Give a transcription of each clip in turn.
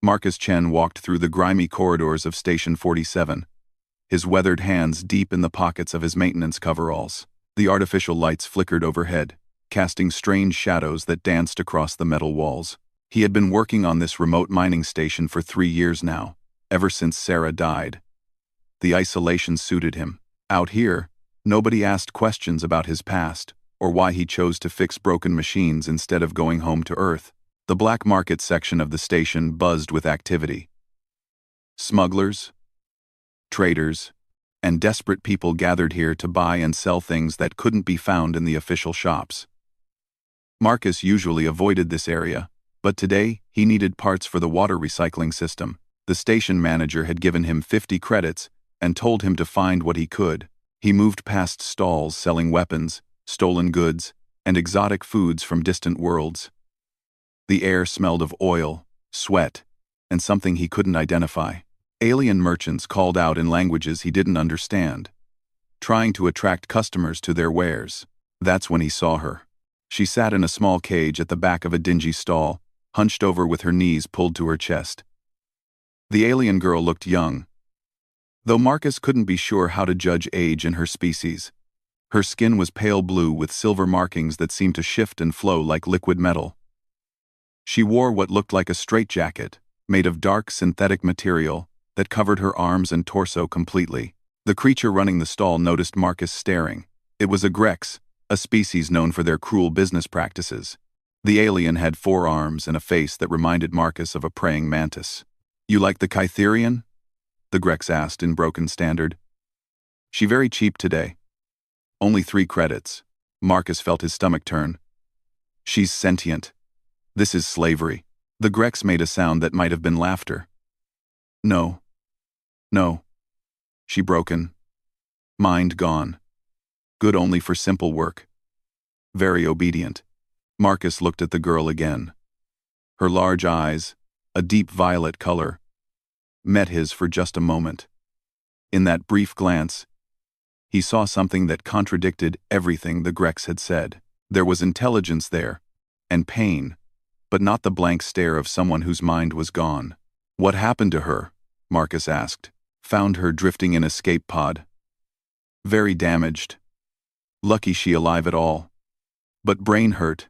Marcus Chen walked through the grimy corridors of Station 47, his weathered hands deep in the pockets of his maintenance coveralls. The artificial lights flickered overhead, casting strange shadows that danced across the metal walls. He had been working on this remote mining station for 3 years now, ever since Sarah died. The isolation suited him. Out here, nobody asked questions about his past, or why he chose to fix broken machines instead of going home to Earth. The black market section of the station buzzed with activity. Smugglers, traders, and desperate people gathered here to buy and sell things that couldn't be found in the official shops. Marcus usually avoided this area, but today he needed parts for the water recycling system. The station manager had given him 50 credits and told him to find what he could. He moved past stalls selling weapons, stolen goods, and exotic foods from distant worlds. The air smelled of oil, sweat, and something he couldn't identify. Alien merchants called out in languages he didn't understand, trying to attract customers to their wares. That's when he saw her. She sat in a small cage at the back of a dingy stall, hunched over with her knees pulled to her chest. The alien girl looked young, though Marcus couldn't be sure how to judge age in her species. Her skin was pale blue with silver markings that seemed to shift and flow like liquid metal. She wore what looked like a straitjacket, made of dark synthetic material, that covered her arms and torso completely. The creature running the stall noticed Marcus staring. It was a Grex, a species known for their cruel business practices. The alien had 4 arms and a face that reminded Marcus of a praying mantis. "You like the Kytherian?" the Grex asked in broken standard. "She very cheap today. Only 3 credits. Marcus felt his stomach turn. "She's sentient. This is slavery." The Grex made a sound that might have been laughter. No. She broken. Mind gone. Good only for simple work. Very obedient. Marcus looked at the girl again. Her large eyes, a deep violet color, met his for just a moment. In that brief glance, he saw something that contradicted everything the Grex had said. There was intelligence there, and pain, but not the blank stare of someone whose mind was gone. "What happened to her?" Marcus asked. "Found her drifting in escape pod. Very damaged. Lucky she alive at all. But brain hurt.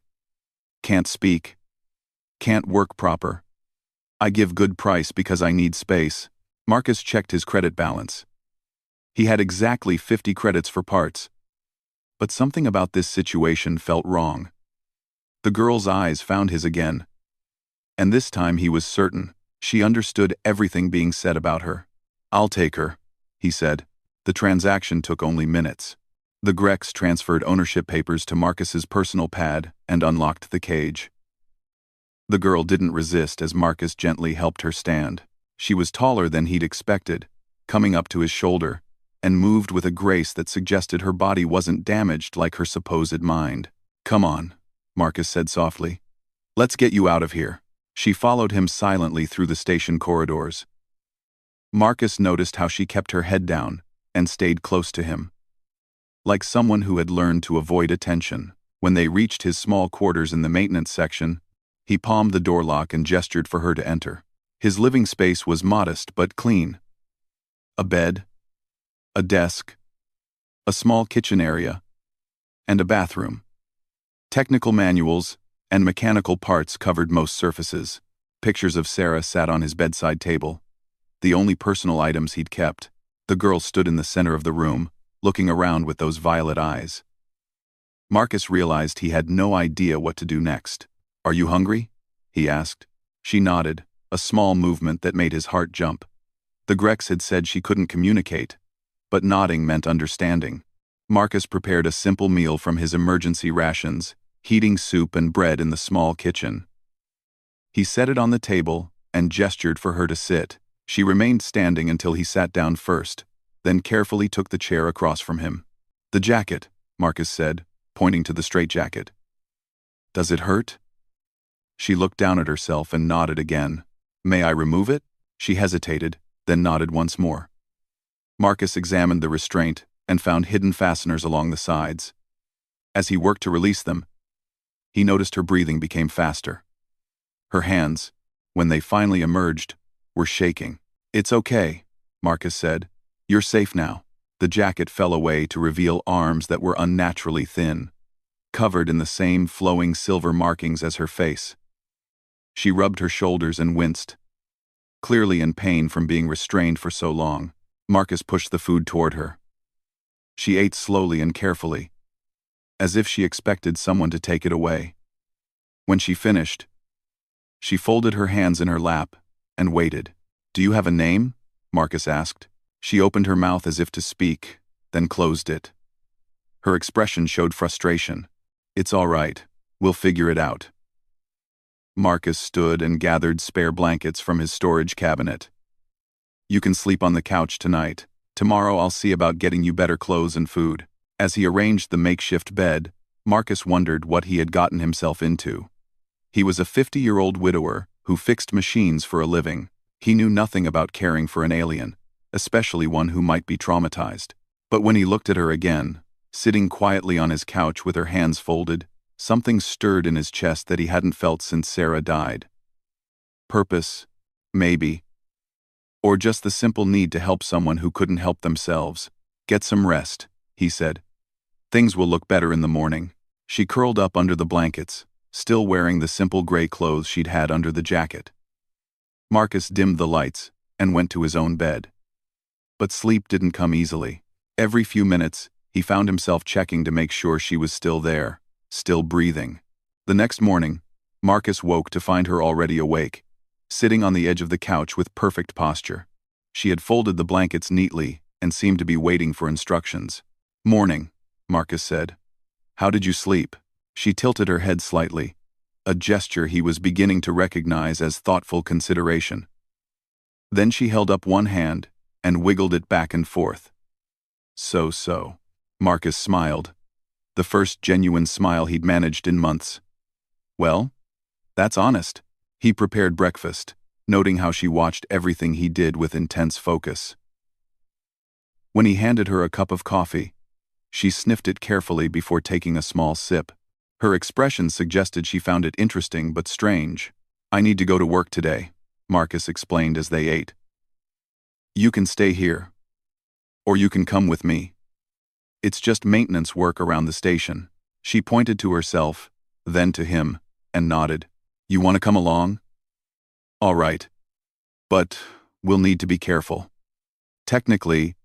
Can't speak. Can't work proper. I give good price because I need space." Marcus checked his credit balance. He had exactly 50 credits for parts. But something about this situation felt wrong. The girl's eyes found his again. And this time he was certain she understood everything being said about her. "I'll take her," he said. The transaction took only minutes. The Grex transferred ownership papers to Marcus's personal pad and unlocked the cage. The girl didn't resist as Marcus gently helped her stand. She was taller than he'd expected, coming up to his shoulder, and moved with a grace that suggested her body wasn't damaged like her supposed mind. "Come on," Marcus said softly. "Let's get you out of here." She followed him silently through the station corridors. Marcus noticed how she kept her head down and stayed close to him, like someone who had learned to avoid attention. When they reached his small quarters in the maintenance section, he palmed the door lock and gestured for her to enter. His living space was modest but clean. A bed, a desk, a small kitchen area, and a bathroom. Technical manuals and mechanical parts covered most surfaces. Pictures of Sarah sat on his bedside table, the only personal items he'd kept. The girl stood in the center of the room, looking around with those violet eyes. Marcus realized he had no idea what to do next. "Are you hungry?" he asked. She nodded, a small movement that made his heart jump. The Grex had said she couldn't communicate, but nodding meant understanding. Marcus prepared a simple meal from his emergency rations, heating soup and bread in the small kitchen. He set it on the table and gestured for her to sit. She remained standing until he sat down first, then carefully took the chair across from him. "The jacket," Marcus said, pointing to the straitjacket. "Does it hurt?" She looked down at herself and nodded again. "May I remove it?" She hesitated, then nodded once more. Marcus examined the restraint and found hidden fasteners along the sides. As he worked to release them, he noticed her breathing became faster. Her hands, when they finally emerged, were shaking. "It's okay," Marcus said. "You're safe now." The jacket fell away to reveal arms that were unnaturally thin, covered in the same flowing silver markings as her face. She rubbed her shoulders and winced, clearly in pain from being restrained for so long. Marcus pushed the food toward her. She ate slowly and carefully, as if she expected someone to take it away. When she finished, she folded her hands in her lap and waited. "Do you have a name?" Marcus asked. She opened her mouth as if to speak, then closed it. Her expression showed frustration. "It's all right. We'll figure it out." Marcus stood and gathered spare blankets from his storage cabinet. "You can sleep on the couch tonight. Tomorrow I'll see about getting you better clothes and food." As he arranged the makeshift bed, Marcus wondered what he had gotten himself into. He was a 50-year-old widower who fixed machines for a living. He knew nothing about caring for an alien, especially one who might be traumatized. But when he looked at her again, sitting quietly on his couch with her hands folded, something stirred in his chest that he hadn't felt since Sarah died. Purpose, maybe. Or just the simple need to help someone who couldn't help themselves. "Get some rest," he said. "Things will look better in the morning." She curled up under the blankets, still wearing the simple gray clothes she'd had under the jacket. Marcus dimmed the lights and went to his own bed. But sleep didn't come easily. Every few minutes, he found himself checking to make sure she was still there, still breathing. The next morning, Marcus woke to find her already awake, sitting on the edge of the couch with perfect posture. She had folded the blankets neatly and seemed to be waiting for instructions. "Morning," Marcus said. "How did you sleep?" She tilted her head slightly, a gesture he was beginning to recognize as thoughtful consideration. Then she held up one hand and wiggled it back and forth. So. Marcus smiled, the first genuine smile he'd managed in months. "Well, that's honest." He prepared breakfast, noting how she watched everything he did with intense focus. When he handed her a cup of coffee, she sniffed it carefully before taking a small sip. Her expression suggested she found it interesting but strange. "I need to go to work today," Marcus explained as they ate. "You can stay here. Or you can come with me. It's just maintenance work around the station." She pointed to herself, then to him, and nodded. "You want to come along?" "All right. But we'll need to be careful. Technically,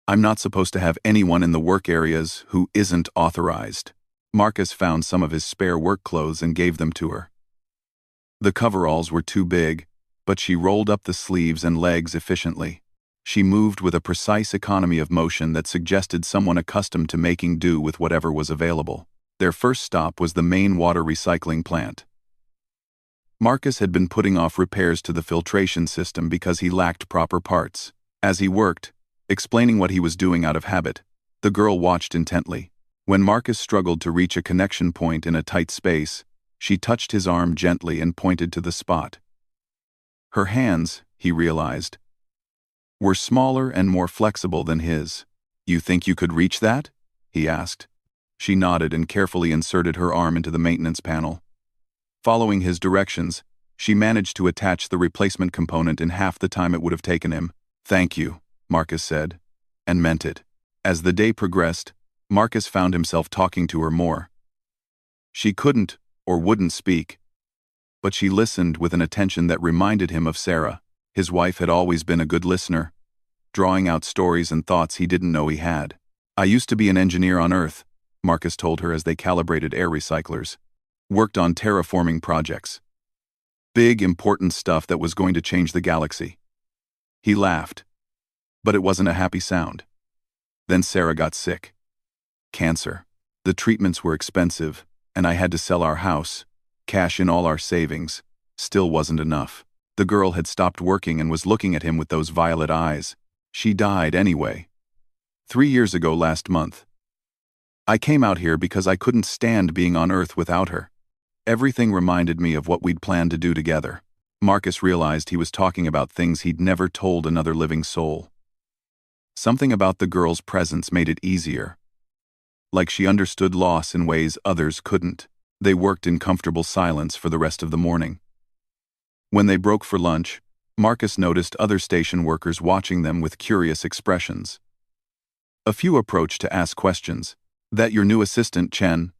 I'm not supposed to have anyone in the work areas who isn't authorized." Marcus found some of his spare work clothes and gave them to her. The coveralls were too big, but she rolled up the sleeves and legs efficiently. She moved with a precise economy of motion that suggested someone accustomed to making do with whatever was available. Their first stop was the main water recycling plant. Marcus had been putting off repairs to the filtration system because he lacked proper parts. As he worked, explaining what he was doing out of habit, the girl watched intently. When Marcus struggled to reach a connection point in a tight space, she touched his arm gently and pointed to the spot. Her hands, he realized, were smaller and more flexible than his. "You think you could reach that?" he asked. She nodded and carefully inserted her arm into the maintenance panel. Following his directions, she managed to attach the replacement component in half the time it would have taken him. "Thank you," Marcus said, and meant it. As the day progressed, Marcus found himself talking to her more. She couldn't or wouldn't speak, but she listened with an attention that reminded him of Sarah. His wife had always been a good listener, drawing out stories and thoughts he didn't know he had. "I used to be an engineer on Earth," Marcus told her as they calibrated air recyclers. "Worked on terraforming projects. Big, important stuff that was going to change the galaxy." He laughed, but it wasn't a happy sound. Then Sarah got sick. Cancer. The treatments were expensive, and I had to sell our house, cash in all our savings. Still wasn't enough. The girl had stopped working and was looking at him with those violet eyes. She died anyway. 3 years ago last month. I came out here because I couldn't stand being on Earth without her. Everything reminded me of what we'd planned to do together. Marcus realized he was talking about things he'd never told another living soul. Something about the girl's presence made it easier. Like she understood loss in ways others couldn't. They worked in comfortable silence for the rest of the morning. When they broke for lunch, Marcus noticed other station workers watching them with curious expressions. A few approached to ask questions. "That your new assistant, Chen?"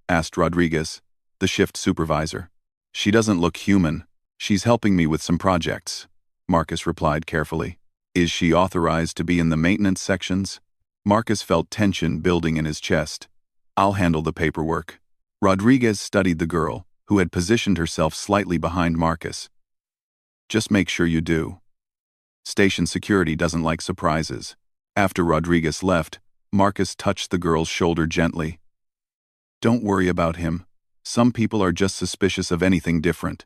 asked Rodriguez, the shift supervisor. "She doesn't look human. She's helping me with some projects," Marcus replied carefully. "Is she authorized to be in the maintenance sections?" Marcus felt tension building in his chest. "I'll handle the paperwork." Rodriguez studied the girl, who had positioned herself slightly behind Marcus. "Just make sure you do. Station security doesn't like surprises." After Rodriguez left, Marcus touched the girl's shoulder gently. "Don't worry about him. Some people are just suspicious of anything different."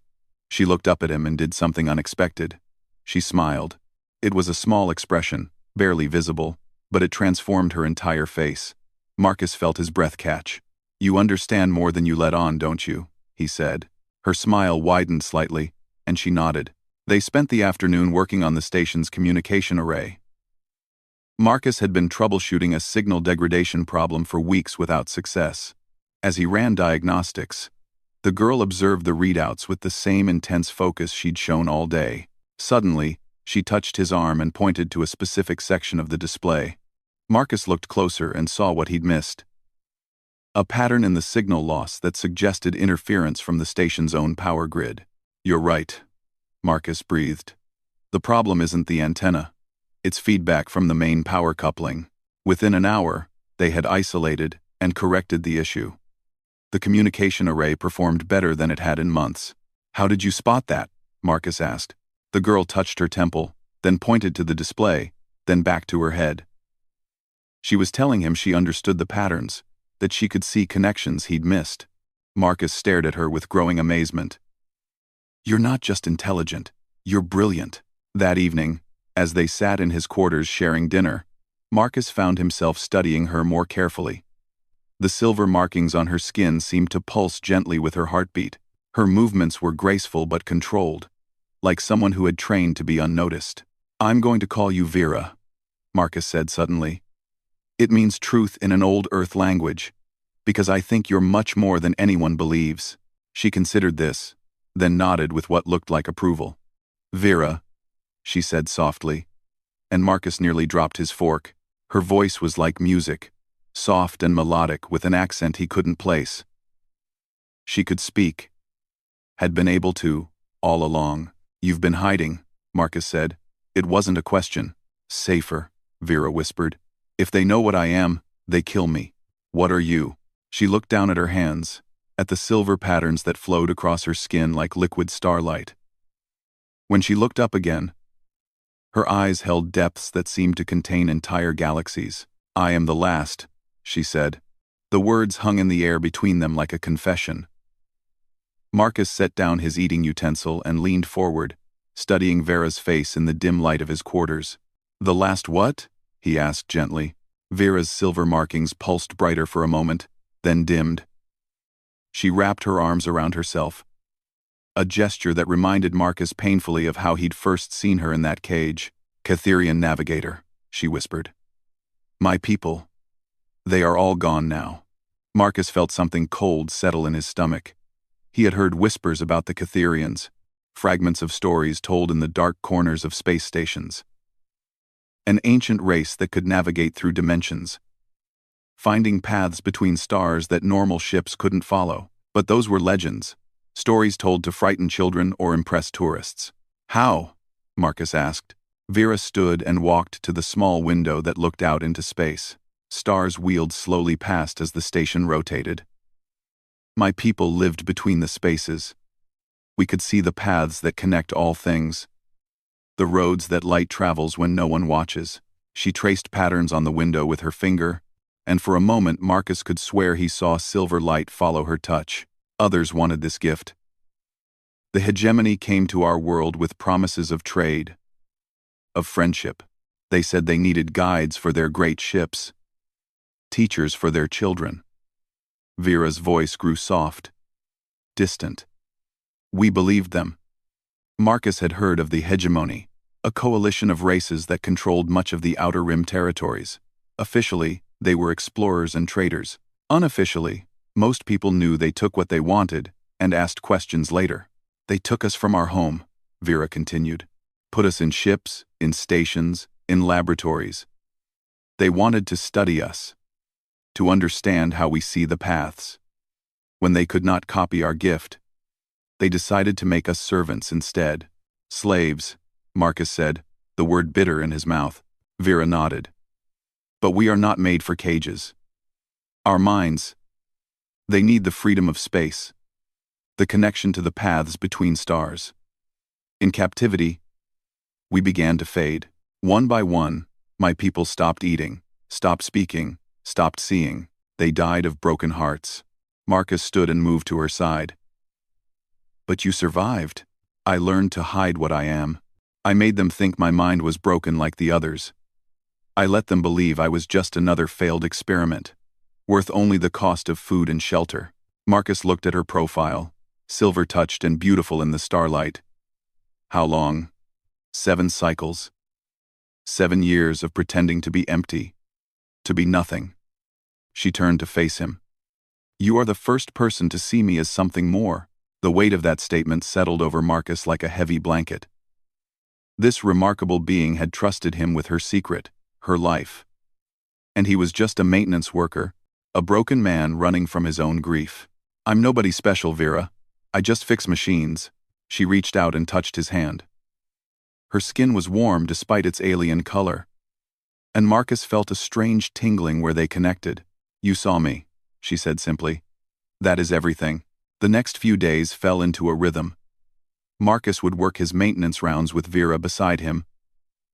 She looked up at him and did something unexpected. She smiled. It was a small expression, barely visible, but it transformed her entire face. Marcus felt his breath catch. "You understand more than you let on, don't you?" he said. Her smile widened slightly, and she nodded. They spent the afternoon working on the station's communication array. Marcus had been troubleshooting a signal degradation problem for weeks without success. As he ran diagnostics, the girl observed the readouts with the same intense focus she'd shown all day. Suddenly, she touched his arm and pointed to a specific section of the display. Marcus looked closer and saw what he'd missed. A pattern in the signal loss that suggested interference from the station's own power grid. "You're right," Marcus breathed. "The problem isn't the antenna. It's feedback from the main power coupling." Within an hour, they had isolated and corrected the issue. The communication array performed better than it had in months. "How did you spot that?" Marcus asked. The girl touched her temple, then pointed to the display, then back to her head. She was telling him she understood the patterns, that she could see connections he'd missed. Marcus stared at her with growing amazement. "You're not just intelligent, you're brilliant." That evening, as they sat in his quarters sharing dinner, Marcus found himself studying her more carefully. The silver markings on her skin seemed to pulse gently with her heartbeat. Her movements were graceful but controlled, like someone who had trained to be unnoticed. "I'm going to call you Vera," Marcus said suddenly. "It means truth in an old Earth language, because I think you're much more than anyone believes." She considered this, then nodded with what looked like approval. "Vera," she said softly, and Marcus nearly dropped his fork. Her voice was like music, soft and melodic with an accent he couldn't place. She could speak. Had been able to, all along. "You've been hiding," Marcus said. It wasn't a question. "Safer," Vera whispered. "If they know what I am, they kill me." "What are you?" She looked down at her hands, at the silver patterns that flowed across her skin like liquid starlight. When she looked up again, her eyes held depths that seemed to contain entire galaxies. "I am the last," she said. The words hung in the air between them like a confession. Marcus set down his eating utensil and leaned forward, studying Vera's face in the dim light of his quarters. "The last what?" he asked gently. Vera's silver markings pulsed brighter for a moment, then dimmed. She wrapped her arms around herself, a gesture that reminded Marcus painfully of how he'd first seen her in that cage. "Catherian navigator," she whispered. "My people. They are all gone now." Marcus felt something cold settle in his stomach. He had heard whispers about the Catherians, fragments of stories told in the dark corners of space stations. An ancient race that could navigate through dimensions, finding paths between stars that normal ships couldn't follow. But those were legends, stories told to frighten children or impress tourists. "How?" Marcus asked. Vera stood and walked to the small window that looked out into space. Stars wheeled slowly past as the station rotated. "My people lived between the spaces. We could see the paths that connect all things. The roads that light travels when no one watches." She traced patterns on the window with her finger, and for a moment Marcus could swear he saw silver light follow her touch. Others wanted this gift. The hegemony came to our world with promises of trade, of friendship. They said they needed guides for their great ships, teachers for their children. Vera's voice grew soft, distant. "We believed them." Marcus had heard of the hegemony, a coalition of races that controlled much of the Outer Rim territories. Officially, they were explorers and traders. Unofficially, most people knew they took what they wanted and asked questions later. "They took us from our home," Vera continued. Put us in ships, in stations, in laboratories. They wanted to study us, to understand how we see the paths. When they could not copy our gift, they decided to make us servants instead. Slaves, Marcus said, the word bitter in his mouth. Vera nodded. But we are not made for cages. Our minds, they need the freedom of space, the connection to the paths between stars. In captivity, we began to fade. One by one, my people stopped eating, stopped speaking, stopped seeing. They died of broken hearts. Marcus stood and moved to her side. But you survived. I learned to hide what I am. I made them think my mind was broken like the others. I let them believe I was just another failed experiment, worth only the cost of food and shelter. Marcus looked at her profile, silver-touched and beautiful in the starlight. How long? 7 cycles. 7 years of pretending to be empty, to be nothing. She turned to face him. You are the first person to see me as something more. The weight of that statement settled over Marcus like a heavy blanket. This remarkable being had trusted him with her secret, her life. And he was just a maintenance worker, a broken man running from his own grief. I'm nobody special, Vera. I just fix machines. She reached out and touched his hand. Her skin was warm despite its alien color. And Marcus felt a strange tingling where they connected. You saw me, she said simply. That is everything. The next few days fell into a rhythm. Marcus would work his maintenance rounds with Vera beside him,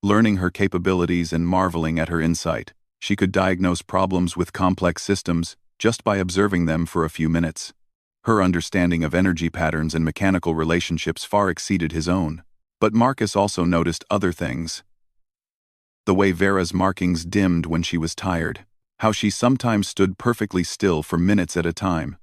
learning her capabilities and marveling at her insight. She could diagnose problems with complex systems just by observing them for a few minutes. Her understanding of energy patterns and mechanical relationships far exceeded his own. But Marcus also noticed other things. The way Vera's markings dimmed when she was tired, how she sometimes stood perfectly still for minutes at a time,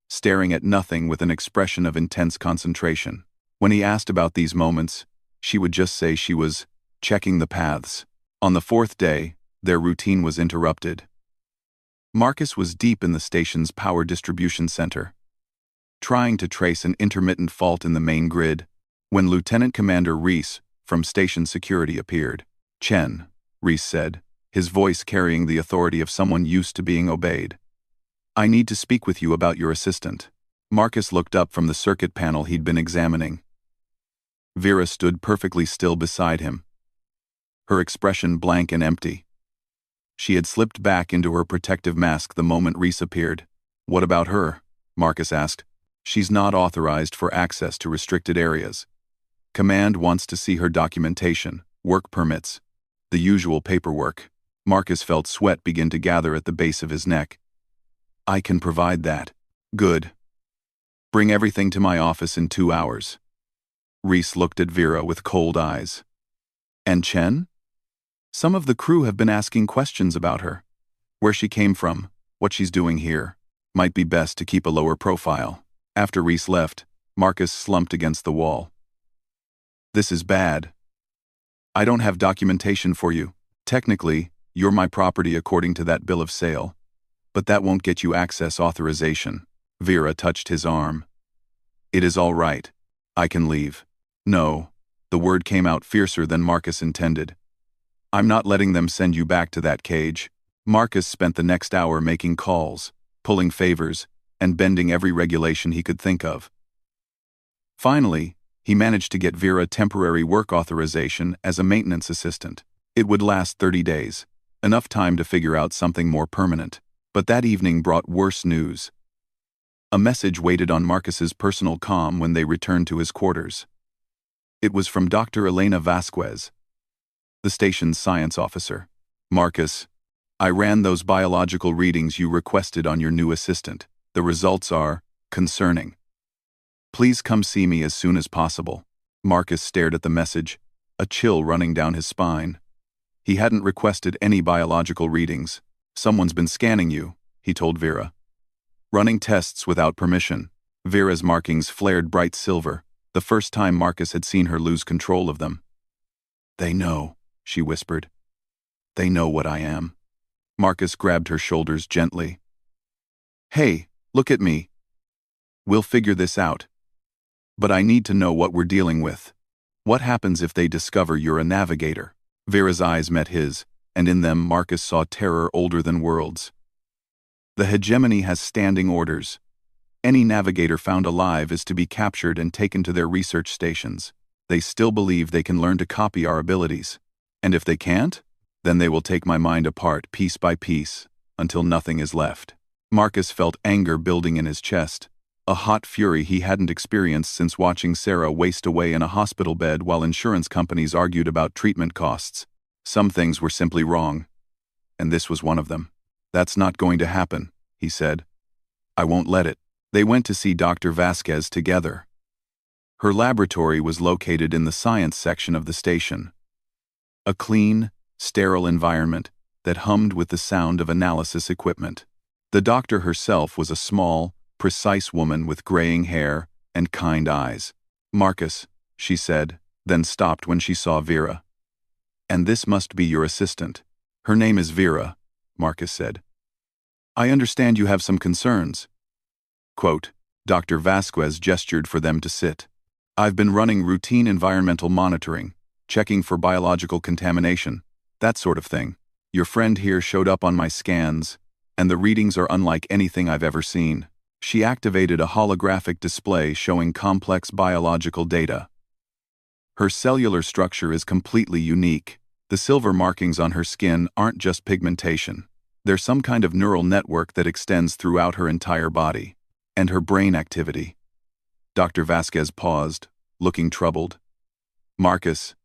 staring at nothing with an expression of intense concentration. When he asked about these moments, she would just say she was checking the paths. On the 4th day, their routine was interrupted. Marcus was deep in the station's power distribution center, trying to trace an intermittent fault in the main grid, when Lieutenant Commander Reese from station security appeared. Chen, Reese said, his voice carrying the authority of someone used to being obeyed. I need to speak with you about your assistant. Marcus looked up from the circuit panel he'd been examining. Vera stood perfectly still beside him, her expression blank and empty. She had slipped back into her protective mask the moment Reese appeared. What about her? Marcus asked. She's not authorized for access to restricted areas. Command wants to see her documentation, work permits, the usual paperwork. Marcus felt sweat begin to gather at the base of his neck. I can provide that. Good. Bring everything to my office in 2 hours. Reese looked at Vera with cold eyes. And Chen? Some of the crew have been asking questions about her. Where she came from, what she's doing here. Might be best to keep a lower profile. After Reese left, Marcus slumped against the wall. This is bad. I don't have documentation for you. Technically, you're my property according to that bill of sale. But that won't get you access authorization. Vera touched his arm. It is all right. I can leave. No. The word came out fiercer than Marcus intended. I'm not letting them send you back to that cage. Marcus spent the next hour making calls, pulling favors, and bending every regulation he could think of. Finally, he managed to get Vera temporary work authorization as a maintenance assistant. It would last 30 days, enough time to figure out something more permanent. But that evening brought worse news. A message waited on Marcus's personal comm when they returned to his quarters. It was from Dr. Elena Vasquez, the station's science officer. Marcus, I ran those biological readings you requested on your new assistant. The results are concerning. Please come see me as soon as possible. Marcus stared at the message, a chill running down his spine. He hadn't requested any biological readings. Someone's been scanning you, he told Vera. Running tests without permission. Vera's markings flared bright silver, the first time Marcus had seen her lose control of them. They know, she whispered. They know what I am. Marcus grabbed her shoulders gently. Hey, look at me. We'll figure this out. But I need to know what we're dealing with. What happens if they discover you're a navigator? Vera's eyes met his, and in them Marcus saw terror older than worlds. The hegemony has standing orders. Any navigator found alive is to be captured and taken to their research stations. They still believe they can learn to copy our abilities. And if they can't, then they will take my mind apart piece by piece, until nothing is left. Marcus felt anger building in his chest, a hot fury he hadn't experienced since watching Sarah waste away in a hospital bed while insurance companies argued about treatment costs. Some things were simply wrong, and this was one of them. "That's not going to happen," he said. "I won't let it." They went to see Dr. Vasquez together. Her laboratory was located in the science section of the station. A clean, sterile environment that hummed with the sound of analysis equipment. The doctor herself was a small, precise woman with graying hair and kind eyes. "Marcus," she said, then stopped when she saw Vera. "And this must be your assistant." "Her name is Vera," Marcus said. "I understand you have some concerns." Quote, Dr. Vasquez gestured for them to sit. "I've been running routine environmental monitoring, checking for biological contamination, that sort of thing. Your friend here showed up on my scans, and the readings are unlike anything I've ever seen." She activated a holographic display showing complex biological data. Her cellular structure is completely unique. The silver markings on her skin aren't just pigmentation. They're some kind of neural network that extends throughout her entire body. And her brain activity. Dr. Vasquez paused, looking troubled. "Marcus,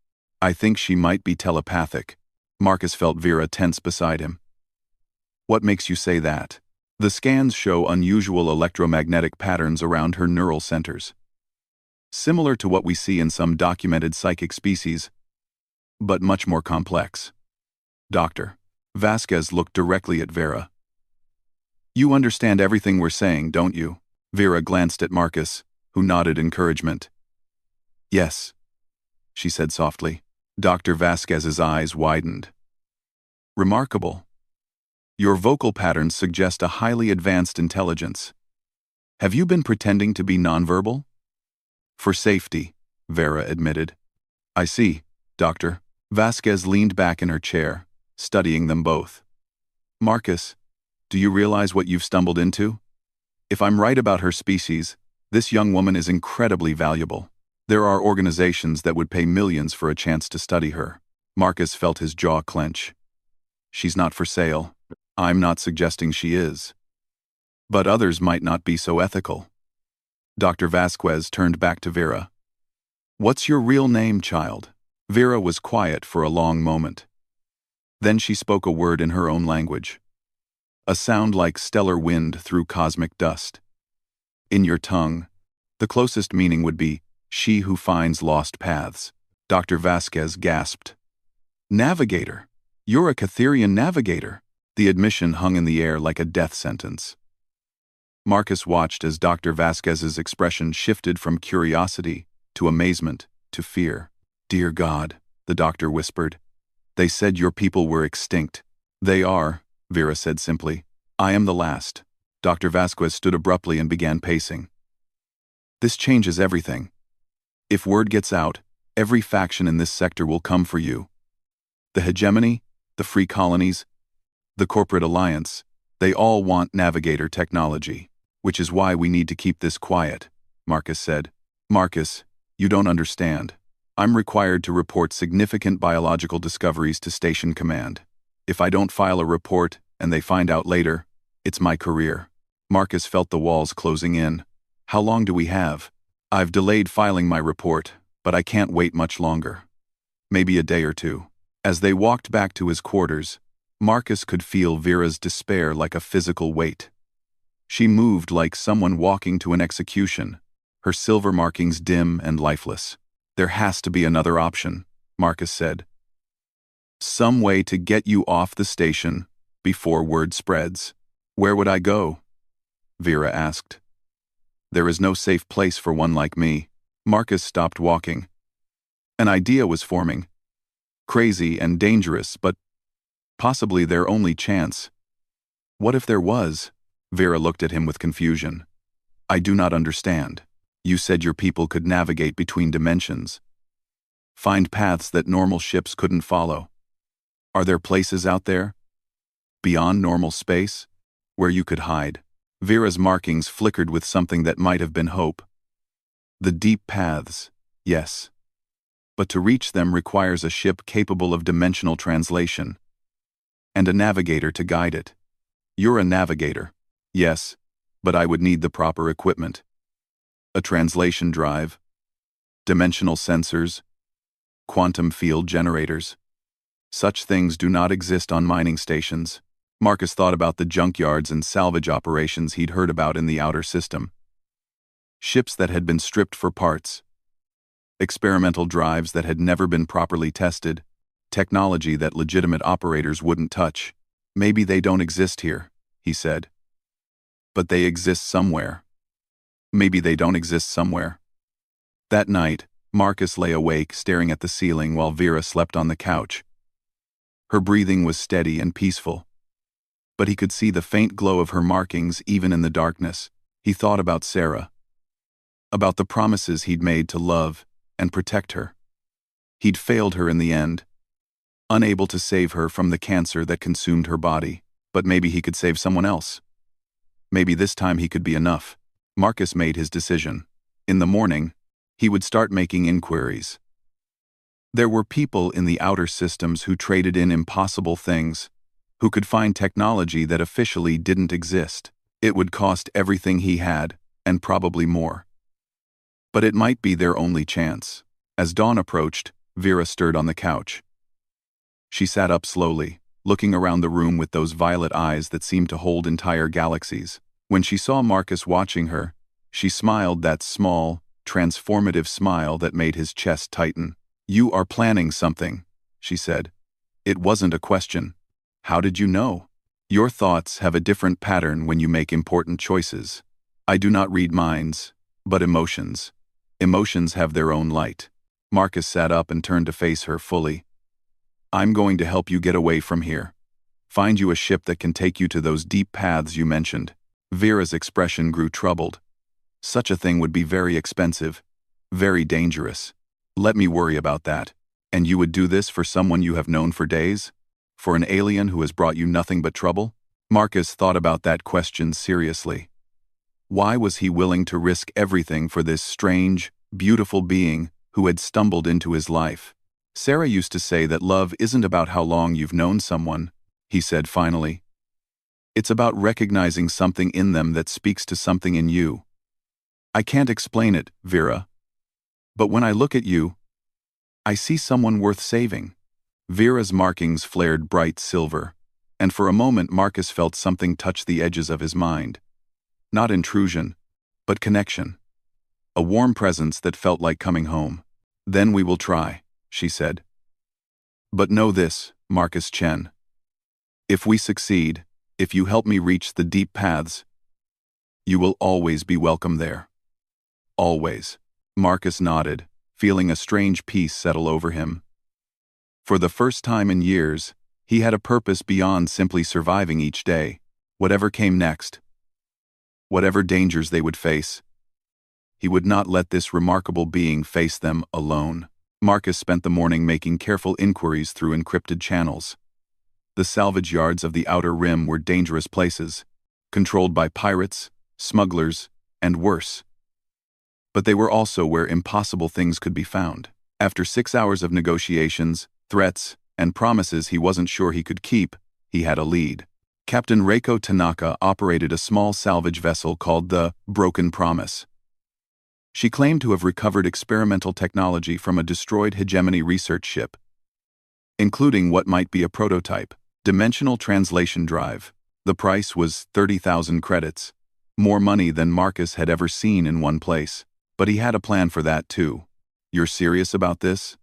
I think she might be telepathic." Marcus felt Vera tense beside him. "What makes you say that?" "The scans show unusual electromagnetic patterns around her neural centers. Similar to what we see in some documented psychic species, but much more complex." Dr. Vasquez looked directly at Vera. "You understand everything we're saying, don't you?" Vera glanced at Marcus, who nodded encouragement. "Yes," she said softly. Dr. Vasquez's eyes widened. "Remarkable. Your vocal patterns suggest a highly advanced intelligence. Have you been pretending to be nonverbal?" "For safety," Vera admitted. "I see, Doctor." Vasquez leaned back in her chair, studying them both. "Marcus, do you realize what you've stumbled into? If I'm right about her species, this young woman is incredibly valuable. There are organizations that would pay millions for a chance to study her." Marcus felt his jaw clench. "She's not for sale. I'm not suggesting she is. But others might not be so ethical." Dr. Vasquez turned back to Vera. "What's your real name, child?" Vera was quiet for a long moment. Then she spoke a word in her own language. A sound like stellar wind through cosmic dust. "In your tongue, the closest meaning would be, 'she who finds lost paths.'" Dr. Vasquez gasped. "Navigator! You're a Catherian navigator!" The admission hung in the air like a death sentence. Marcus watched as Dr. Vasquez's expression shifted from curiosity to amazement to fear. "Dear God," the doctor whispered. "They said your people were extinct." "They are," Vera said simply. "I am the last." Dr. Vasquez stood abruptly and began pacing. "This changes everything. If word gets out, every faction in this sector will come for you. The hegemony, the free colonies, the corporate alliance, they all want navigator technology. Which is why we need to keep this quiet," Marcus said. "Marcus, you don't understand. I'm required to report significant biological discoveries to Station Command. If I don't file a report and they find out later, it's my career." Marcus felt the walls closing in. "How long do we have?" "I've delayed filing my report, but I can't wait much longer. Maybe a day or two." As they walked back to his quarters, Marcus could feel Vera's despair like a physical weight. She moved like someone walking to an execution, her silver markings dim and lifeless. "There has to be another option," Marcus said. "Some way to get you off the station before word spreads." "Where would I go?" Vera asked. "There is no safe place for one like me." Marcus stopped walking. An idea was forming. Crazy and dangerous, but possibly their only chance. What if there was? Vera looked at him with confusion. "I do not understand. You said your people could navigate between dimensions. Find paths that normal ships couldn't follow. Are there places out there, beyond normal space, where you could hide? Vera's markings flickered with something that might have been hope. The deep paths, yes. But to reach them requires a ship capable of dimensional translation. And a navigator to guide it. You're a navigator. Yes, but I would need the proper equipment. A translation drive, dimensional sensors, quantum field generators. Such things do not exist on mining stations. Marcus thought about the junkyards and salvage operations he'd heard about in the outer system. Ships that had been stripped for parts. Experimental drives that had never been properly tested. Technology that legitimate operators wouldn't touch. Maybe they don't exist here, he said. But they exist somewhere. Maybe they don't exist somewhere. That night, Marcus lay awake staring at the ceiling while Vera slept on the couch. Her breathing was steady and peaceful. But he could see the faint glow of her markings even in the darkness. He thought about Sarah. About the promises he'd made to love and protect her. He'd failed her in the end. Unable to save her from the cancer that consumed her body. But maybe he could save someone else. Maybe this time he could be enough. Marcus made his decision. In the morning, he would start making inquiries. There were people in the outer systems who traded in impossible things, who could find technology that officially didn't exist. It would cost everything he had, and probably more. But it might be their only chance. As dawn approached, Vera stirred on the couch. She sat up slowly, looking around the room with those violet eyes that seemed to hold entire galaxies. When she saw Marcus watching her, she smiled that small, transformative smile that made his chest tighten. "You are planning something," she said. It wasn't a question. "How did you know?" "Your thoughts have a different pattern when you make important choices. I do not read minds, but emotions. Emotions have their own light." Marcus sat up and turned to face her fully. "I'm going to help you get away from here. Find you a ship that can take you to those deep paths you mentioned." Vera's expression grew troubled. "Such a thing would be very expensive, very dangerous. Let me worry about that. And you would do this for someone you have known for days? For an alien who has brought you nothing but trouble?" Marcus thought about that question seriously. Why was he willing to risk everything for this strange, beautiful being who had stumbled into his life? "Sarah used to say that love isn't about how long you've known someone," he said finally. "It's about recognizing something in them that speaks to something in you. I can't explain it, Vera. But when I look at you, I see someone worth saving." Vera's markings flared bright silver, and for a moment Marcus felt something touch the edges of his mind. Not intrusion, but connection. A warm presence that felt like coming home. "Then we will try," she said. "But know this, Marcus Chen. If we succeed, if you help me reach the deep paths, you will always be welcome there. Always." Marcus nodded, feeling a strange peace settle over him. For the first time in years, he had a purpose beyond simply surviving each day, whatever came next. Whatever dangers they would face, he would not let this remarkable being face them alone. Marcus spent the morning making careful inquiries through encrypted channels. The salvage yards of the Outer Rim were dangerous places, controlled by pirates, smugglers, and worse. But they were also where impossible things could be found. After 6 hours of negotiations, threats, and promises he wasn't sure he could keep, he had a lead. Captain Reiko Tanaka operated a small salvage vessel called the Broken Promise. She claimed to have recovered experimental technology from a destroyed hegemony research ship, including what might be a prototype, dimensional translation drive. The price was 30,000 credits, more money than Marcus had ever seen in one place. But he had a plan for that too. "You're serious about this?"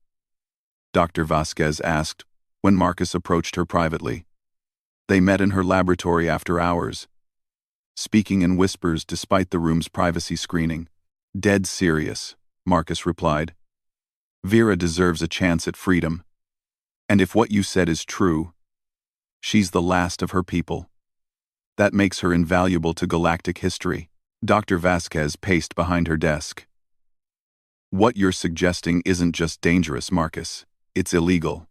Dr. Vasquez asked when Marcus approached her privately. They met in her laboratory after hours, speaking in whispers despite the room's privacy screening. "Dead serious," Marcus replied. "Vera deserves a chance at freedom. And if what you said is true, she's the last of her people. That makes her invaluable to galactic history." Dr. Vasquez paced behind her desk. What you're suggesting isn't just dangerous, Marcus. It's illegal.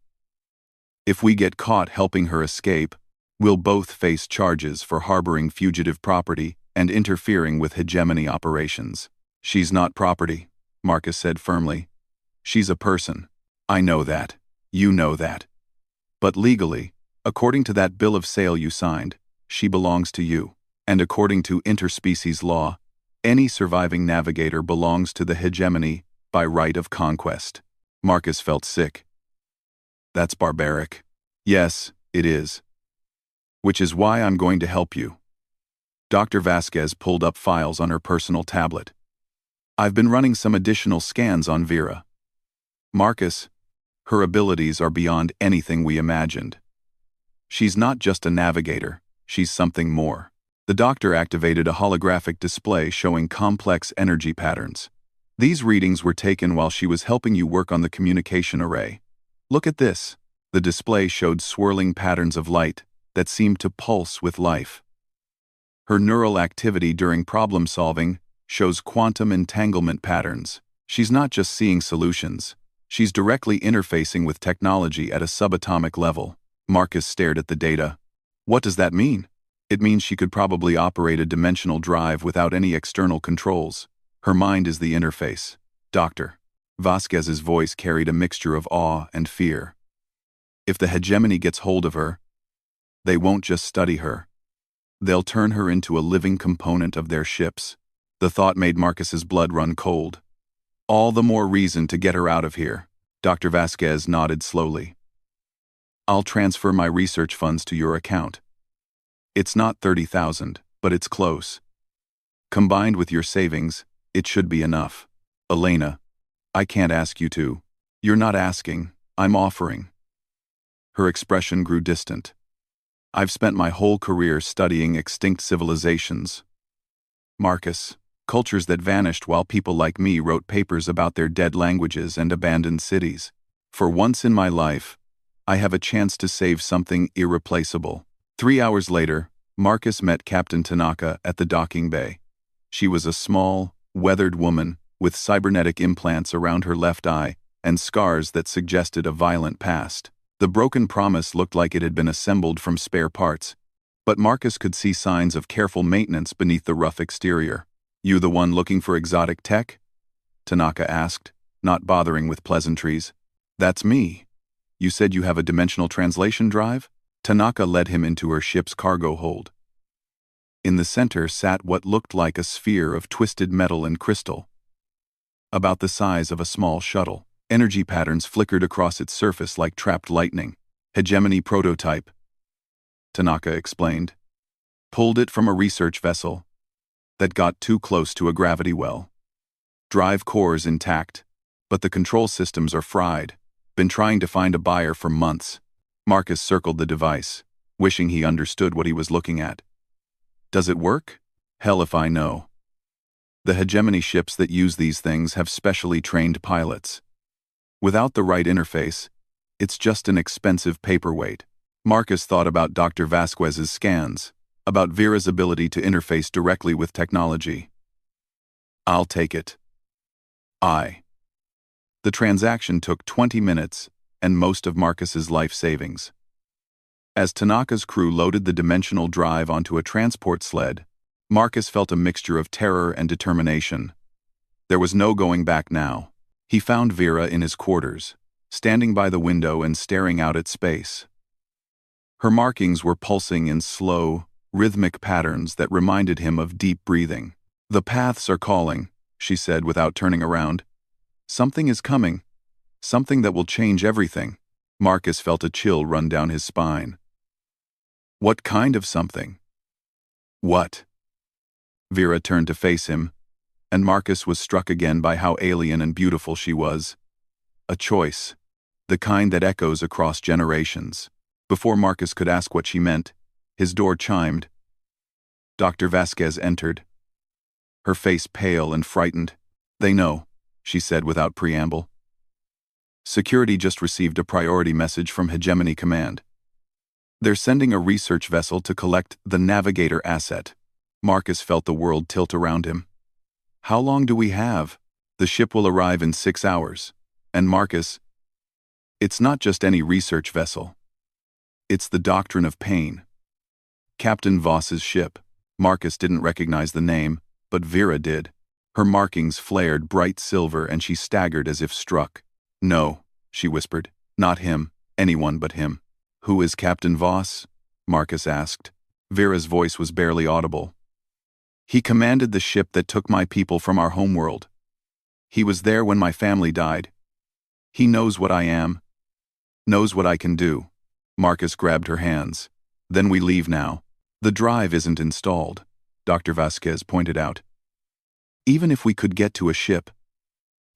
If we get caught helping her escape, we'll both face charges for harboring fugitive property and interfering with hegemony operations. She's not property, Marcus said firmly. She's a person. I know that. You know that. But legally, according to that bill of sale you signed, she belongs to you. And according to interspecies law, any surviving navigator belongs to the hegemony by right of conquest. Marcus felt sick. That's barbaric. Yes, it is. Which is why I'm going to help you. Dr. Vasquez pulled up files on her personal tablet. I've been running some additional scans on Vera. Marcus, her abilities are beyond anything we imagined. She's not just a navigator, she's something more. The doctor activated a holographic display showing complex energy patterns. These readings were taken while she was helping you work on the communication array. Look at this. The display showed swirling patterns of light that seemed to pulse with life. Her neural activity during problem solving shows quantum entanglement patterns. She's not just seeing solutions. She's directly interfacing with technology at a subatomic level. Marcus stared at the data. What does that mean? It means she could probably operate a dimensional drive without any external controls. Her mind is the interface. Doctor. Vasquez's voice carried a mixture of awe and fear. If the hegemony gets hold of her, they won't just study her. They'll turn her into a living component of their ships. The thought made Marcus's blood run cold. All the more reason to get her out of here. Dr. Vasquez nodded slowly. I'll transfer my research funds to your account. It's not 30,000, but it's close. Combined with your savings, it should be enough. Elena, I can't ask you to. You're not asking, I'm offering. Her expression grew distant. I've spent my whole career studying extinct civilizations. Marcus, cultures that vanished while people like me wrote papers about their dead languages and abandoned cities. For once in my life, I have a chance to save something irreplaceable. 3 hours later, Marcus met Captain Tanaka at the docking bay. She was a small, weathered woman with cybernetic implants around her left eye and scars that suggested a violent past. The broken promise looked like it had been assembled from spare parts, but Marcus could see signs of careful maintenance beneath the rough exterior. You the one looking for exotic tech? Tanaka asked, not bothering with pleasantries. That's me. You said you have a dimensional translation drive? Tanaka led him into her ship's cargo hold. In the center sat what looked like a sphere of twisted metal and crystal. About the size of a small shuttle. Energy patterns flickered across its surface like trapped lightning. Hegemony prototype, Tanaka explained. Pulled it from a research vessel that got too close to a gravity well. Drive cores intact, but the control systems are fried. Been trying to find a buyer for months. Marcus circled the device, wishing he understood what he was looking at. Does it work? Hell if I know. The hegemony ships that use these things have specially trained pilots. Without the right interface, it's just an expensive paperweight. Marcus thought about Dr. Vasquez's scans, about Vera's ability to interface directly with technology. I'll take it. The transaction took 20 minutes and most of Marcus's life savings. As Tanaka's crew loaded the dimensional drive onto a transport sled, Marcus felt a mixture of terror and determination. There was no going back now. He found Vera in his quarters, standing by the window and staring out at space. Her markings were pulsing in slow, rhythmic patterns that reminded him of deep breathing. The paths are calling, she said without turning around. Something is coming. Something that will change everything. Marcus felt a chill run down his spine. What kind of something? What? Vera turned to face him, and Marcus was struck again by how alien and beautiful she was. A choice, the kind that echoes across generations. Before Marcus could ask what she meant, his door chimed. Dr. Vasquez entered, her face pale and frightened. They know, she said without preamble. Security just received a priority message from Hegemony Command. They're sending a research vessel to collect the navigator asset. Marcus felt the world tilt around him. How long do we have? The ship will arrive in 6 hours. And Marcus, it's not just any research vessel. It's the Doctrine of Pain. Captain Voss's ship. Marcus didn't recognize the name, but Vera did. Her markings flared bright silver and she staggered as if struck. No, she whispered. Not him. Anyone but him. Who is Captain Voss? Marcus asked. Vera's voice was barely audible. He commanded the ship that took my people from our homeworld. He was there when my family died. He knows what I am. Knows what I can do. Marcus grabbed her hands. Then we leave now. The drive isn't installed, Dr. Vasquez pointed out. Even if we could get to a ship,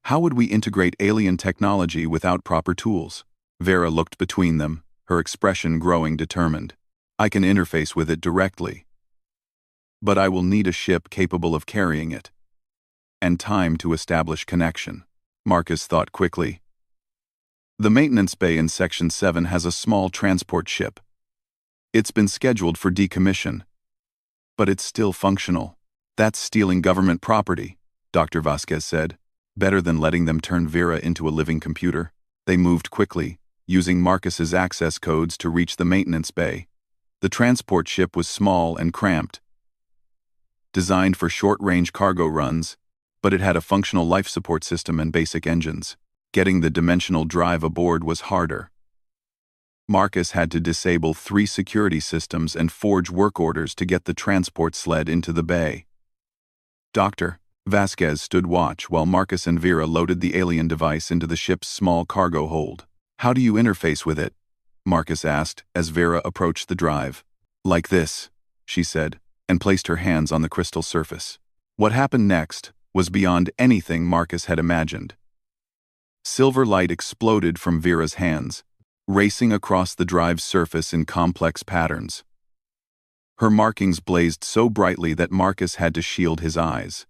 how would we integrate alien technology without proper tools? Vera looked between them, her expression growing determined. I can interface with it directly. But I will need a ship capable of carrying it. And time to establish connection. Marcus thought quickly. The maintenance bay in Section 7 has a small transport ship. It's been scheduled for decommission. But it's still functional. That's stealing government property, Dr. Vasquez said. Better than letting them turn Vera into a living computer. They moved quickly, using Marcus's access codes to reach the maintenance bay. The transport ship was small and cramped. Designed for short-range cargo runs, but it had a functional life support system and basic engines. Getting the dimensional drive aboard was harder. Marcus had to disable 3 security systems and forge work orders to get the transport sled into the bay. Dr. Vasquez stood watch while Marcus and Vera loaded the alien device into the ship's small cargo hold. How do you interface with it? Marcus asked as Vera approached the drive. Like this, she said, and placed her hands on the crystal surface. What happened next was beyond anything Marcus had imagined. Silver light exploded from Vera's hands, racing across the drive's surface in complex patterns. Her markings blazed so brightly that Marcus had to shield his eyes.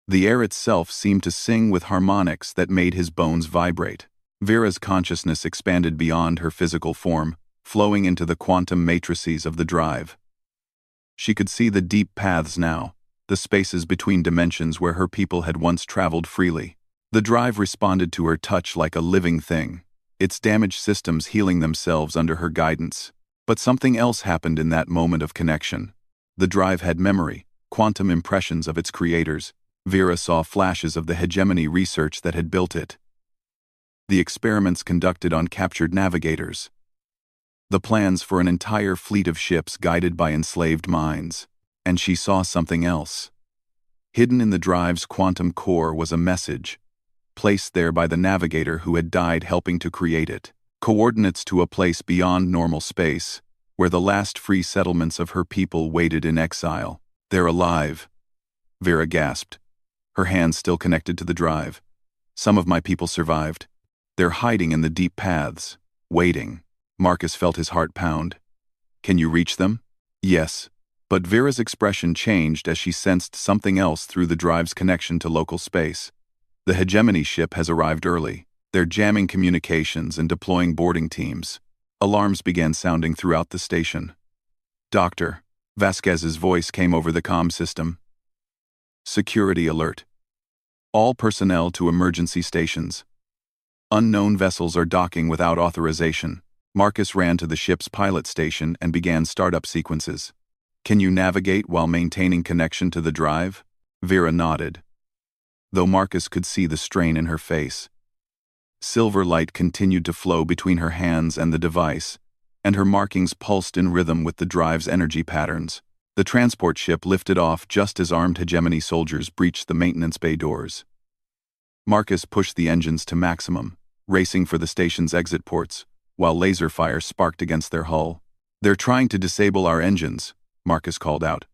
The air itself seemed to sing with harmonics that made his bones vibrate. Vera's consciousness expanded beyond her physical form, flowing into the quantum matrices of the drive. She could see the deep paths now, the spaces between dimensions where her people had once traveled freely. The drive responded to her touch like a living thing, its damaged systems healing themselves under her guidance. But something else happened in that moment of connection. The drive had memory, quantum impressions of its creators. Vera saw flashes of the hegemony research that had built it. The experiments conducted on captured navigators. The plans for an entire fleet of ships guided by enslaved minds. And she saw something else. Hidden in the drive's quantum core was a message, placed there by the navigator who had died helping to create it. Coordinates to a place beyond normal space, where the last free settlements of her people waited in exile. They're alive, Vera gasped, her hands still connected to the drive. Some of my people survived. They're hiding in the deep paths, waiting. Marcus felt his heart pound. Can you reach them? Yes. But Vera's expression changed as she sensed something else through the drive's connection to local space. The hegemony ship has arrived early. They're jamming communications and deploying boarding teams. Alarms began sounding throughout the station. Dr. Vasquez's voice came over the comm system. Security alert. All personnel to emergency stations. Unknown vessels are docking without authorization. Marcus ran to the ship's pilot station and began startup sequences. Can you navigate while maintaining connection to the drive? Vera nodded, though Marcus could see the strain in her face. Silver light continued to flow between her hands and the device, and her markings pulsed in rhythm with the drive's energy patterns. The transport ship lifted off just as armed hegemony soldiers breached the maintenance bay doors. Marcus pushed the engines to maximum, racing for the station's exit ports, while laser fire sparked against their hull. They're trying to disable our engines, Marcus called out.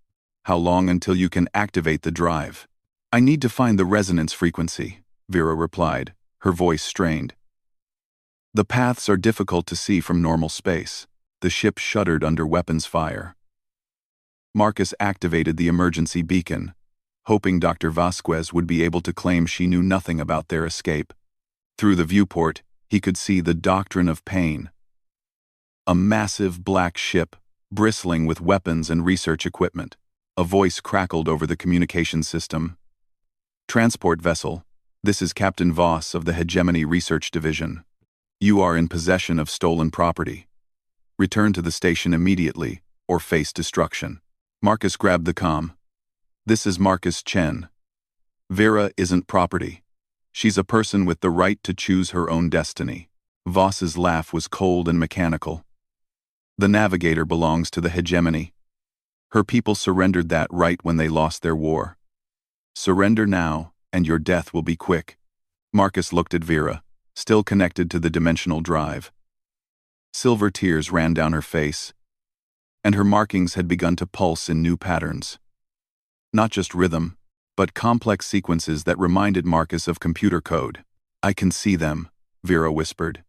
How long until you can activate the drive? I need to find the resonance frequency, Vera replied, her voice strained. The paths are difficult to see from normal space. The ship shuddered under weapons fire. Marcus activated the emergency beacon, hoping Dr. Vasquez would be able to claim she knew nothing about their escape. Through the viewport, he could see the Doctrine of Pain. A massive black ship, bristling with weapons and research equipment. A voice crackled over the communication system. Transport vessel, This is Captain Voss of the Hegemony Research Division. You are in possession of stolen property. Return to the station immediately, or face destruction. Marcus grabbed the comm. This is Marcus Chen. Vera isn't property. She's a person with the right to choose her own destiny. Voss's laugh was cold and mechanical. The navigator belongs to the hegemony. Her people surrendered that right when they lost their war. Surrender now, and your death will be quick. Marcus looked at Vera, still connected to the dimensional drive. Silver tears ran down her face, and her markings had begun to pulse in new patterns. Not just rhythm, but complex sequences that reminded Marcus of computer code. I can see them, Vera whispered.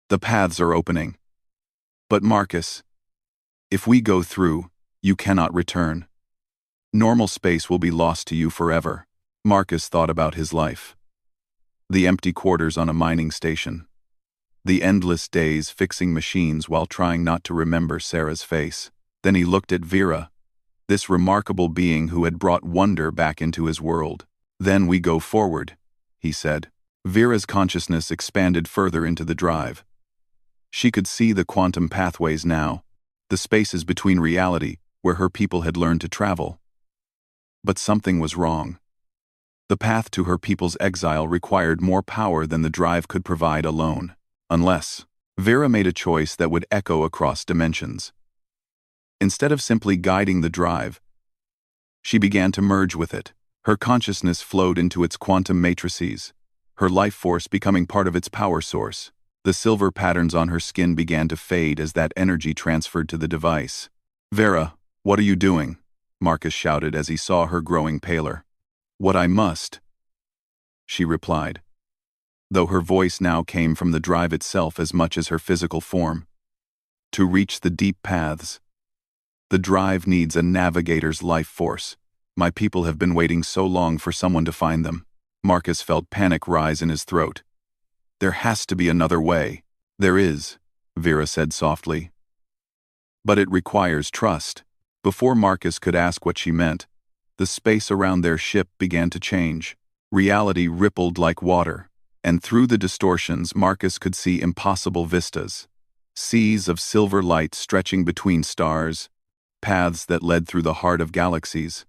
The paths are opening. But Marcus, if we go through, you cannot return. Normal space will be lost to you forever. Marcus thought about his life. The empty quarters on a mining station. The endless days fixing machines while trying not to remember Sarah's face. Then he looked at Vera, this remarkable being who had brought wonder back into his world. Then we go forward, he said. Vera's consciousness expanded further into the drive. She could see the quantum pathways now, the spaces between reality where her people had learned to travel. But something was wrong. The path to her people's exile required more power than the drive could provide alone. Unless Vera made a choice that would echo across dimensions. Instead of simply guiding the drive, she began to merge with it. Her consciousness flowed into its quantum matrices, her life force becoming part of its power source. The silver patterns on her skin began to fade as that energy transferred to the device. Vera, what are you doing? Marcus shouted as he saw her growing paler. What I must, she replied, though her voice now came from the drive itself as much as her physical form. To reach the deep paths. The drive needs a navigator's life force. My people have been waiting so long for someone to find them. Marcus felt panic rise in his throat. There has to be another way. There is, Vera said softly. But it requires trust. Before Marcus could ask what she meant, the space around their ship began to change. Reality rippled like water, and through the distortions Marcus could see impossible vistas. Seas of silver light stretching between stars, paths that led through the heart of galaxies.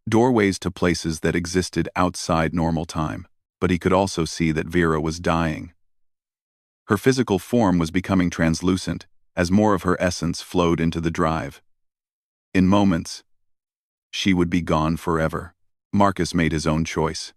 Doorways to places that existed outside normal time, but he could also see that Vera was dying. Her physical form was becoming translucent as more of her essence flowed into the drive. In moments, she would be gone forever. Marcus made his own choice.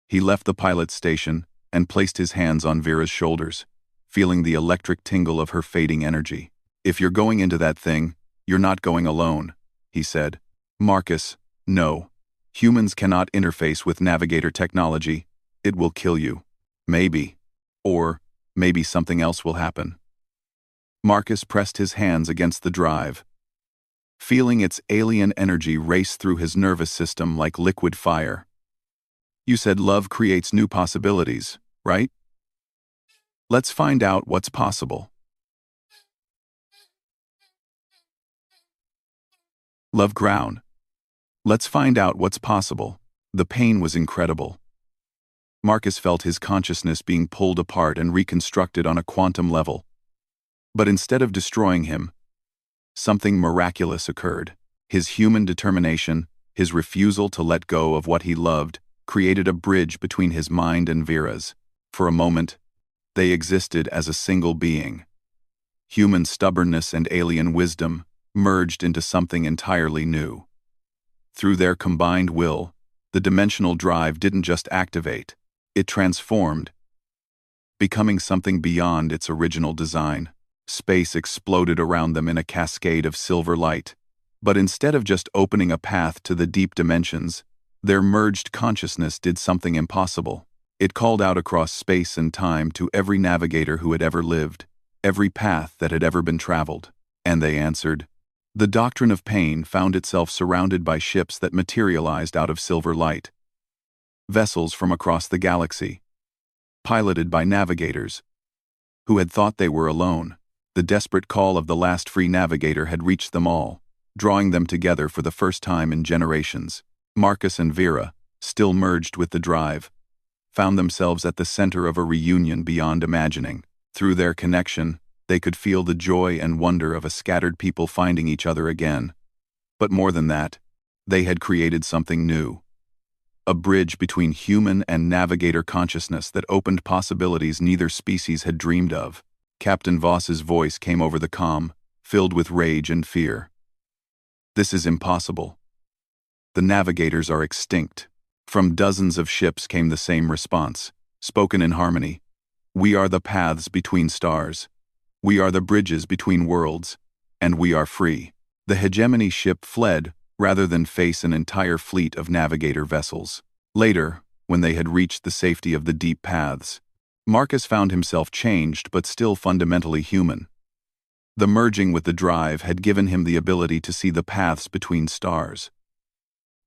He left the pilot's station and placed his hands on Vera's shoulders, feeling the electric tingle of her fading energy. If you're going into that thing, you're not going alone, he said. Marcus, no. Humans cannot interface with navigator technology. It will kill you. Maybe. Or maybe something else will happen. Marcus pressed his hands against the drive, feeling its alien energy race through his nervous system like liquid fire. You said love creates new possibilities, right? Let's find out what's possible. Love ground. Let's find out what's possible. The pain was incredible. Marcus felt his consciousness being pulled apart and reconstructed on a quantum level. But instead of destroying him, something miraculous occurred. His human determination, his refusal to let go of what he loved, created a bridge between his mind and Vera's. For a moment, they existed as a single being. Human stubbornness and alien wisdom merged into something entirely new. Through their combined will, the dimensional drive didn't just activate, it transformed, becoming something beyond its original design. Space exploded around them in a cascade of silver light. But instead of just opening a path to the deep dimensions, their merged consciousness did something impossible. It called out across space and time to every navigator who had ever lived, every path that had ever been traveled. And they answered. The doctrine of pain found itself surrounded by ships that materialized out of silver light. Vessels from across the galaxy, piloted by navigators who had thought they were alone. The desperate call of the last free navigator had reached them all, drawing them together for the first time in generations. Marcus and Vera, still merged with the drive, found themselves at the center of a reunion beyond imagining. Through their connection, they could feel the joy and wonder of a scattered people finding each other again. But more than that, they had created something new. A bridge between human and navigator consciousness that opened possibilities neither species had dreamed of. Captain Voss's voice came over the comm, filled with rage and fear. "This is impossible. The navigators are extinct." From dozens of ships came the same response, spoken in harmony. "We are the paths between stars. We are the bridges between worlds. And we are free." The hegemony ship fled rather than face an entire fleet of navigator vessels. Later, when they had reached the safety of the deep paths, Marcus found himself changed but still fundamentally human. The merging with the drive had given him the ability to see the paths between stars,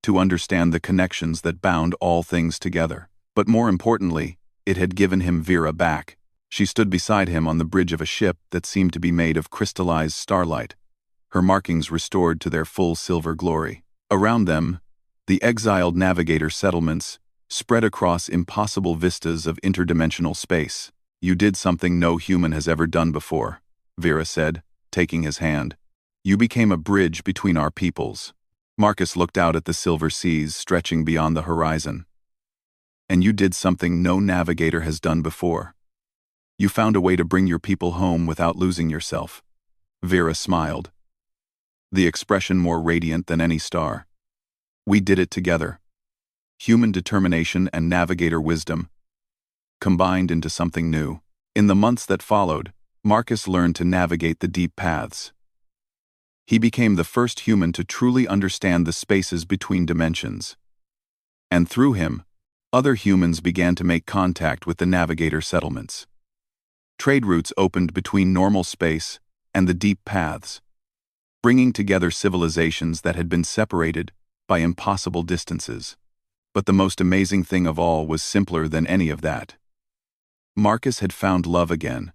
to understand the connections that bound all things together. But more importantly, it had given him Vera back. She stood beside him on the bridge of a ship that seemed to be made of crystallized starlight, her markings restored to their full silver glory. Around them, the exiled navigator settlements spread across impossible vistas of interdimensional space. "You did something no human has ever done before," Vera said, taking his hand. "You became a bridge between our peoples." Marcus looked out at the silver seas stretching beyond the horizon. "And you did something no navigator has done before. You found a way to bring your people home without losing yourself." Vera smiled, the expression more radiant than any star. "We did it together. Human determination and navigator wisdom combined into something new." In the months that followed, Marcus learned to navigate the deep paths. He became the first human to truly understand the spaces between dimensions. And through him, other humans began to make contact with the navigator settlements. Trade routes opened between normal space and the deep paths, bringing together civilizations that had been separated by impossible distances. But the most amazing thing of all was simpler than any of that. Marcus had found love again,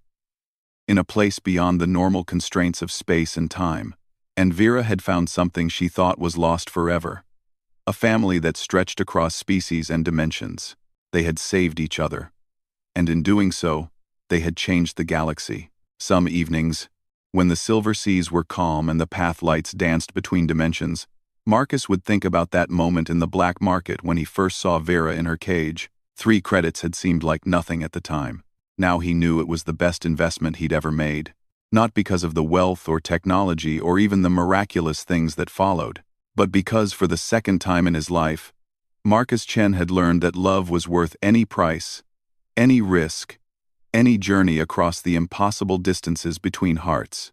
in a place beyond the normal constraints of space and time. And Vera had found something she thought was lost forever. A family that stretched across species and dimensions. They had saved each other. And in doing so, they had changed the galaxy. Some evenings, when the silver seas were calm and the path lights danced between dimensions, Marcus would think about that moment in the black market when he first saw Vera in her cage. 3 credits had seemed like nothing at the time. Now he knew it was the best investment he'd ever made. Not because of the wealth or technology or even the miraculous things that followed, but because for the second time in his life, Marcus Chen had learned that love was worth any price, any risk, any journey across the impossible distances between hearts.